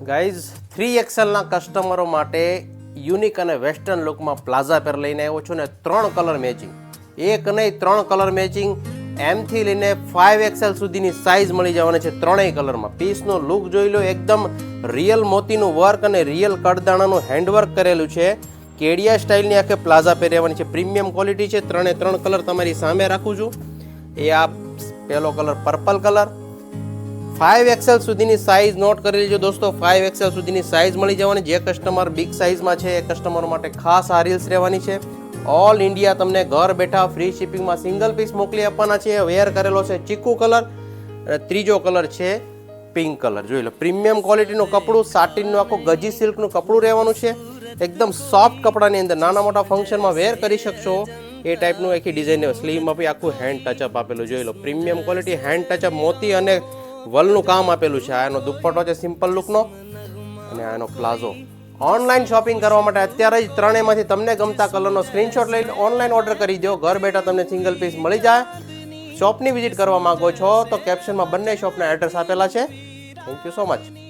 Guys 3XL ના કસ્ટમરો માટે unique અને વેસ્ટર્ન લુકમાં પ્લાઝા પેર લઈને આવ્યો છું ને 3 કલર મેચિંગ, એક નહીં 3 કલર મેચિંગ, M થી લઈને 5XL સુધીની સાઇઝ મળી જવાની છે ત્રણેય કલરમાં. પીસનો લુક જોઈ લો, એકદમ રિયલ મોતીનું વર્ક અને રિયલ કડદાણાનું હેન્ડવર્ક કરેલું છે. કેડિયા સ્ટાઇલની આખે પ્લાઝા પેર રહેવાની છે, પ્રીમિયમ ક્વોલિટી છે. 3 કલર તમારી સામે રાખું છું. એ આ પહેલો કલર પર્પલ કલર, 5XL સુધીની સાઇઝ નોટ કરી લેજો દોસ્તો. 5XL સુધીની સાઇઝ મળી જવાની. જે કસ્ટમર બિગ સાઇઝમાં છે એ કસ્ટમર માટે ખાસ આ રીલ્સ રહેવાની છે. ઓલ ઇન્ડિયા તમને ઘર બેઠા ફ્રી શિપિંગમાં સિંગલ પીસ મોકલી આપવાના છે. વેર કરેલો છે ચીકુ કલર અને ત્રીજો કલર છે પિંક કલર. જોઈ લો, પ્રીમિયમ ક્વોલિટીનું કપડું, સાટિનનું આખું ગજી સિલ્કનું કપડું રહેવાનું છે. એકદમ સોફ્ટ કપડાની અંદર નાના મોટા ફંક્શનમાં વેર કરી શકશો એ ટાઈપનું આખી ડિઝાઇન. સ્લીવમાં બી આખું હેન્ડ ટચઅપ આપેલું. જોઈ લો, પ્રીમિયમ ક્વોલિટી હેન્ડ ટચઅપ મોતી અને વલનું કામ આપેલું છે. આ એનો દુપટ્ટો છે સિમ્પલ લુકનો અને આ એનો પ્લાઝો. ઓનલાઈન શોપિંગ કરવા માટે અત્યારે જ ત્રણેયમાંથી તમને ગમતા કલરનો સ્ક્રીનશોટ લઈને ઓનલાઈન ઓર્ડર કરી દો. ઘર બેઠા તમને સિંગલ પીસ મળી જાય. શોપની વિઝિટ કરવા માંગો છો તો કેપ્શનમાં બંને શોપના એડ્રેસ આપેલા છે. Thank you so much.